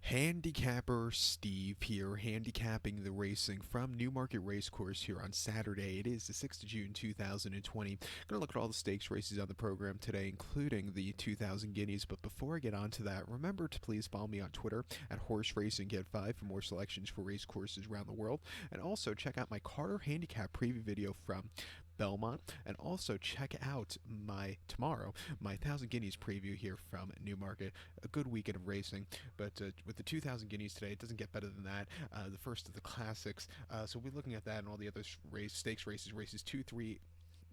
Handicapper Steve here, handicapping the racing from Newmarket Racecourse here on Saturday. It is the 6th of June 2020. Going to look at all the stakes races on the program today, including the 2000 Guineas. But before I get on to that, remember to please follow me on Twitter at Horse Racing Get 5 for more selections for race courses around the world. And also check out my Carter Handicap preview video from Belmont, and also check out my 1000 Guineas preview here from Newmarket. A good weekend of racing, but with the 2000 Guineas today, it doesn't get better than that. The first of the classics, so we'll be looking at that and all the other stakes races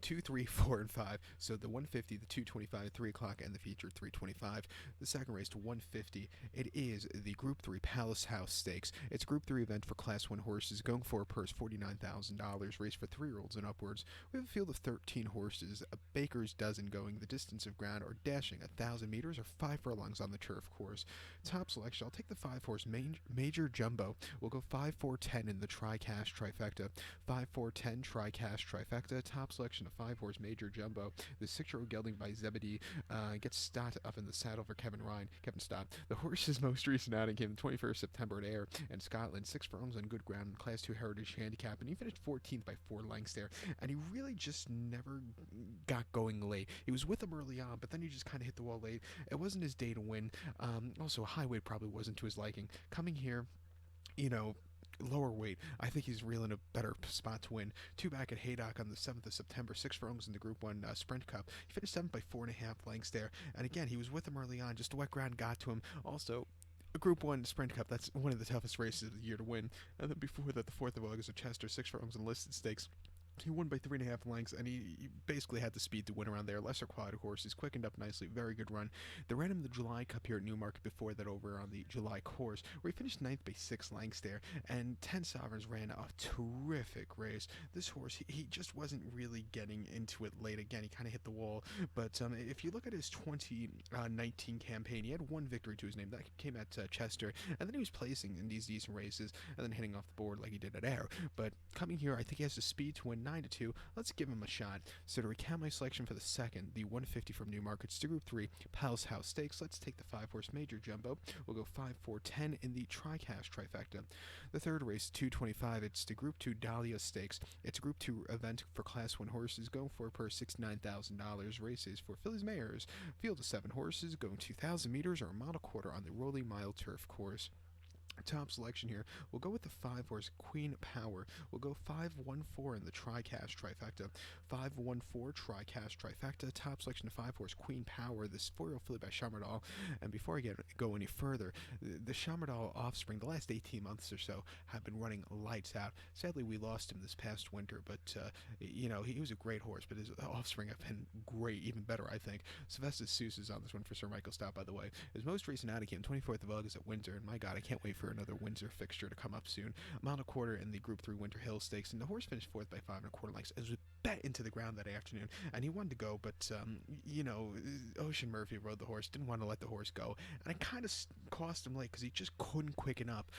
2, 3, 4, and 5. So the 150, the 225, 3 o'clock, and the featured 325. The second race to 150, it is the Group 3 Palace House Stakes. It's a Group 3 event for Class 1 horses, going for a purse $49,000, race for 3-year-olds and upwards. We have a field of 13 horses, a baker's dozen going the distance of ground or dashing 1,000 meters or 5 furlongs on the turf course. Top selection, I'll take the 5-horse Major Jumbo. We'll go 5, 4, 10 in the tri-cash trifecta. 5, 4, 10 tri-cash trifecta. Top selection, a 5-horse Major Jumbo. The 6-year-old gelding by Zebedee gets Stott up in the saddle for Kevin Stott. The horse's most recent outing came the 21st September at Ayr in Scotland. 6 furlongs on good ground in Class 2 Heritage Handicap, and he finished 14th by 4 lengths there. And he really just never got going late. He was with him early on, but then he just kind of hit the wall late. It wasn't his day to win. Also, high weight probably wasn't to his liking. Coming here, lower weight, I think he's really in a better spot to win. 2 back at Haydock on the 7th of September, 6 furlongs in the Group 1 Sprint Cup. He finished 7th by 4.5 lengths there. And again, he was with him early on, just the wet ground got to him. Also, a Group 1 Sprint Cup, that's one of the toughest races of the year to win. And then before that, the 4th of August at Chester, 6 furlongs in listed stakes. He won by 3.5 lengths, and he basically had the speed to win around there. Lesser quality horses, quickened up nicely, very good run. They ran him the July Cup here at Newmarket before that over on the July course, where he finished 9th by 6 lengths there, and 10 Sovereigns ran a terrific race. This horse, he just wasn't really getting into it late. Again, he kind of hit the wall, but if you look at his 2019 campaign, he had 1 victory to his name. That came at Chester, and then he was placing in these decent races, and then hitting off the board like he did at Ayr. But coming here, I think he has the speed to win 9-2. Let's give him a shot. So to recount my selection for the second, the 150 from Newmarket, to Group 3 Palace House Stakes. Let's take the 5-horse Major Jumbo. We'll go 5, 4, 10 in the tri-cash trifecta. The third race, 225, it's the Group 2 Dahlia Stakes. It's a Group 2 event for Class 1 horses, going for a purse $69,000. Races for Fillies Mares. Field of 7 horses, going 2,000 meters or a mile and a quarter on the Rolling Mile turf course. Top selection here, we'll go with the 5-horse Queen Power. We'll go 5, 1, 4 in the tri-cash trifecta. 5, 1, 4 tri-cash trifecta. Top selection of 5-horse Queen Power, this 4-year-old filly by Chamardal. And before I go any further, the Chamardal offspring, the last 18 months or so, have been running lights out. Sadly, we lost him this past winter, but he was a great horse, but his offspring have been great, even better, I think. Sylvester Seuss is on this one for Sir Michael Stott, by the way. His most recent outing came 24th of August at Windsor, and my God, I can't wait for another Windsor fixture to come up soon. A mile and a quarter in the Group 3 Winter Hill Stakes, and the horse finished 4th by 5.25 lengths. It was bet into the ground that afternoon, and he wanted to go, but Ocean Murphy rode the horse, didn't want to let the horse go, and it kind of cost him late because he just couldn't quicken up.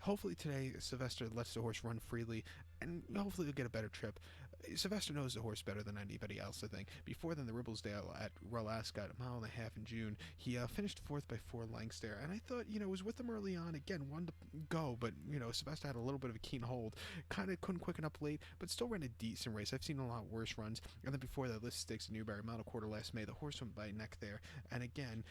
Hopefully today Sylvester lets the horse run freely, and hopefully he'll get a better trip. Sylvester knows the horse better than anybody else, I think. Before then, the Ribblesdale at Royal Ascot, a mile and a half in June, he finished 4th by 4 lengths there, and I thought, was with him early on, again, wanted to go, but, Sylvester had a little bit of a keen hold, kind of couldn't quicken up late, but still ran a decent race. I've seen a lot worse runs, and then before that, List Stakes in Newbury, a mile and a quarter last May, the horse went by neck there, and again,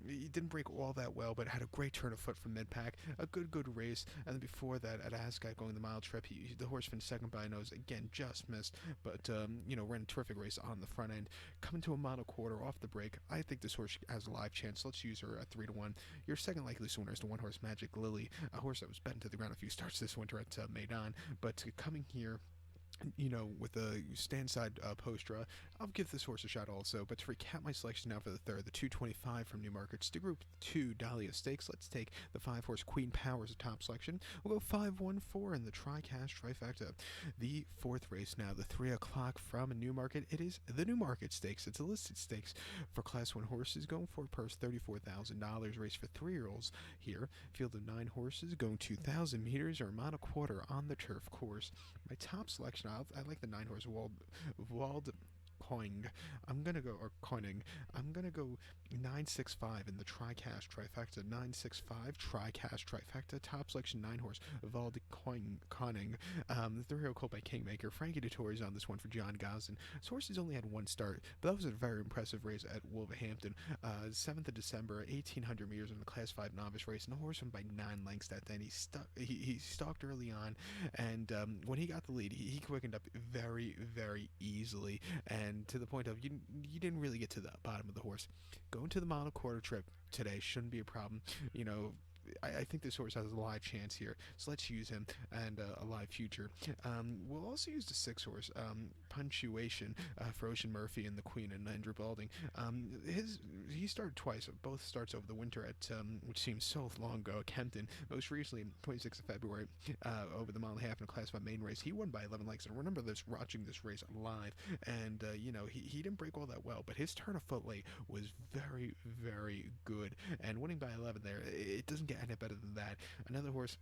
he didn't break all that well, but had a great turn of foot from mid-pack, a good race, and then before that, at Ascot, going the mile trip, the horse finished 2nd by a nose, again, just missed, but, ran a terrific race on the front end, coming to a mile and a quarter off the break. I think this horse has a live chance. Let's use her at 3-1. Your second likeliest winner is the 1-horse Magic Lily, a horse that was bet into the ground a few starts this winter at Maidan, but coming here, with a stand-side postra, I'll give this horse a shot also. But to recap my selection now for the third, the 225 from Newmarket, to Group 2 Dahlia Stakes. Let's take the 5-horse Queen Power as a top selection. We'll go 5, 1, 4 in the tri-cash trifecta. The fourth race now, the 3 o'clock from Newmarket. It is the Newmarket Stakes. It's a listed stakes for Class 1 horses, going for a purse $34,000. Race for 3-year-olds here. Field of 9 horses, going 2,000 meters or a mile and a quarter on the turf course. My top selection, I like the 9-horse coin. I'm gonna go or coining. I'm gonna go 965 in the Tricast Trifecta. 965 Tricast Trifecta. Top selection 9 horse Val de Conning. The 3-year-old colt by Kingmaker. Frankie Dettori's on this one for John Gosden. This horse has only had one start, but that was a very impressive race at Wolverhampton. 7th of December, 1800 meters in the Class 5 novice race, and the horse won by 9 lengths that day. And he stalked early on, and when he got the lead, he quickened up very, very easily, and to the point of you didn't really get to the bottom of the horse. Going to the mile quarter trip today shouldn't be a problem. You know, I think this horse has a live chance here, so let's use him and a live future. We'll also use the 6 horse Punctuation for Ocean Murphy and the Queen and Andrew Balding. He started twice, both starts over the winter at which seems so long ago, Kempton. Most recently, 26th of February, over the mile and a half in a Class 5 main race. He won by 11 lengths. And remember this, watching this race live, and he didn't break all that well, but his turn of foot late was very, very good, and winning by 11 there, it doesn't get any better than that. Another horse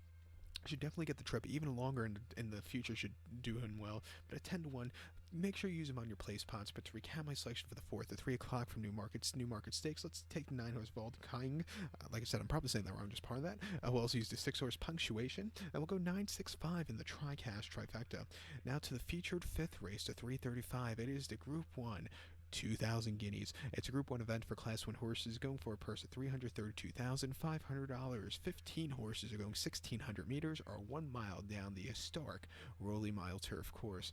should definitely get the trip even longer in the future, should do him well, but at 10-1, make sure you use him on your place spots. But to recap my selection for the 4th at 3 o'clock from Newmarket Stakes, let's take the 9 horse Valdking. Like I said, I'm probably saying that wrong, just part of that. We'll also use the 6 horse Punctuation, and we'll go 965 in the Tricast Trifecta. Now to the featured 5th race to 3:35. It is the Group 1 2,000 guineas. It's a Group 1 event for Class 1 horses, going for a purse of $332,500. 15 horses are going 1,600 meters or 1 mile down the historic Rolly Mile turf course.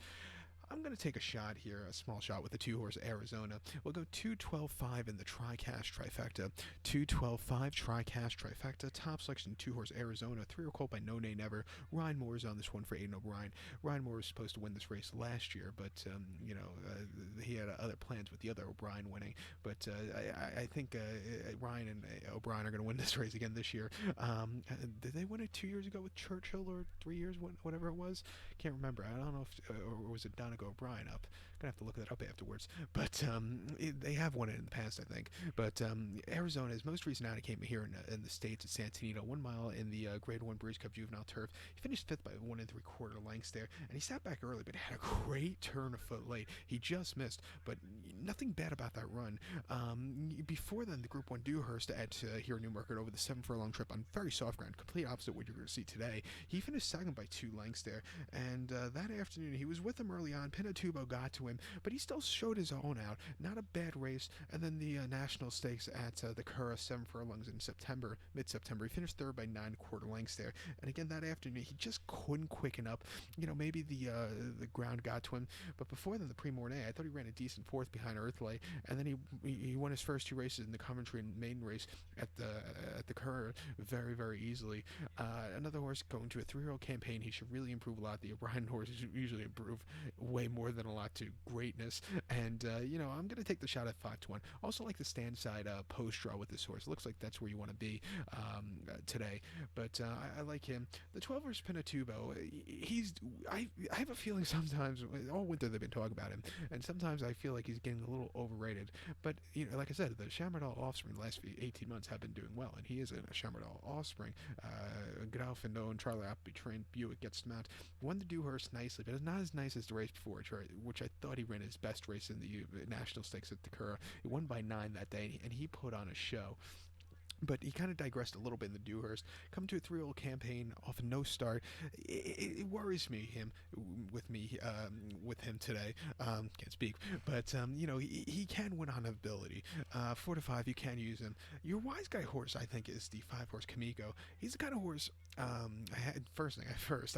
I'm going to take a shot here, a small shot with the 2 horse Arizona. We'll go 212.5 in the Tricast Trifecta. 212.5 Tricast Trifecta. Top selection 2 horse Arizona. 3-year-old colt by No Nay Never. Ryan Moore is on this one for Aidan O'Brien. Ryan Moore was supposed to win this race last year, but he had other plans with the other O'Brien winning. But I think Ryan and O'Brien are going to win this race again this year. Did they win it 2 years ago with Churchill, or 3 years, whatever it was? Can't remember. I don't know if or was it Donegal O'Brien up? Gonna have to look that up afterwards. But they have won it in the past, I think. But Arizona's most recent outing came here in the States at Santanito, 1 mile in the Grade 1 Breeze Cup Juvenile Turf. He finished 5th by 1 3/4 lengths there, and he sat back early, but had a great turn of foot late. He just missed, but nothing bad about that run. Before then, the Group 1 Dewhurst at here in Newmarket over the 7 furlong trip on very soft ground, complete opposite what you're going to see today. He finished 2nd by 2 lengths there, and that afternoon he was with him early on. Pinatubo got to him, but he still showed his own out. Not a bad race. And then the National Stakes at the Curragh, 7 furlongs in September, mid-September. He finished 3rd by 9/4 lengths there. And again, that afternoon, he just couldn't quicken up. Maybe the ground got to him. But before then, the Pre-Mornay, I thought he ran a decent 4th behind Earthlay. And then he won his first 2 races in the Coventry main race at the Curragh very, very easily. Another horse going to a 3-year-old campaign. He should really improve a lot. The O'Brien horses usually improve way more than a lot to greatness, and I'm gonna take the shot at 5-1. Also like the stand side post draw with this horse. It looks like that's where you want to be today, but I like him. The 12 horse Pinatubo, I have a feeling sometimes all winter they've been talking about him, and sometimes I feel like he's getting a little overrated. But like I said, the Chamberlain offspring the last 18 months have been doing well, and he is a Chamberlain offspring. Graufindo and Charlie Appleby trained Buick gets him out. Won the Dewhurst nicely, but it's not as nice as the race before, which I thought he ran his best race in the National Stakes at the Curragh. He won by 9 that day, and he put on a show. But he kind of digressed a little bit in the Dewhurst. Come to a 3-year-old campaign off a no start. It worries me with him today. Can't speak, but he can win on ability. 4-5, you can use him. Your wise guy horse, I think, is the 5 horse Kamiko. He's the kind of horse. I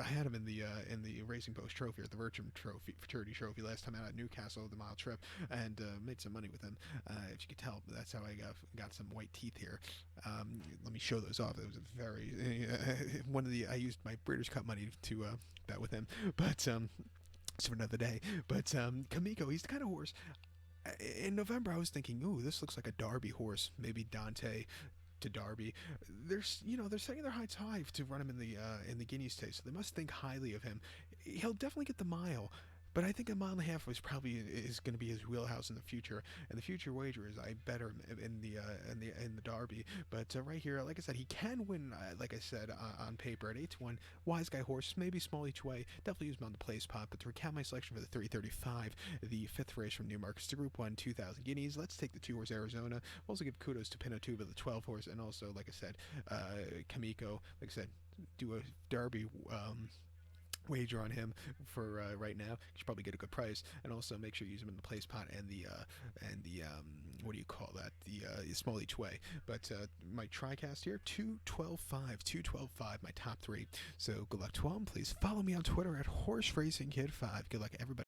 had him in the Racing Post Trophy, or the Virtue Trophy, Futurity Trophy last time out at Newcastle, the mile trip, and made some money with him. If you could tell, that's how I got some white teeth here. Let me show those off. It was a very I used my Breeders' Cup money to bet with him, but it's for another day. But Kamiko, he's the kind of horse. In November, I was thinking, ooh, this looks like a Derby horse, maybe Dante to Derby. They're setting their heights high to run him in the Guineas Stakes, so they must think highly of him. He'll definitely get the mile. but I think a mile and a half was probably is going to be his wheelhouse in the future. And the future wager is I bet him in the Derby. But right here, like I said, he can win. Like I said on paper at 8-1. Wise Guy horse, maybe small each way. Definitely use him on the play spot. But to recap my selection for the 335, the fifth race from Newmarket, the Group 1 2,000 Guineas. Let's take the 2 horse Arizona. We'll also give kudos to Pinatuba, the 12 horse, and also, like I said, Kamiko. Like I said, do a Derby. Wager on him for right now. You should probably get a good price, and also make sure you use him in the play spot and the what do you call that? The small each way. But my TriCast here 212.5, my top three. So good luck to all. Please follow me on Twitter at HorseRacingKid5. Good luck everybody.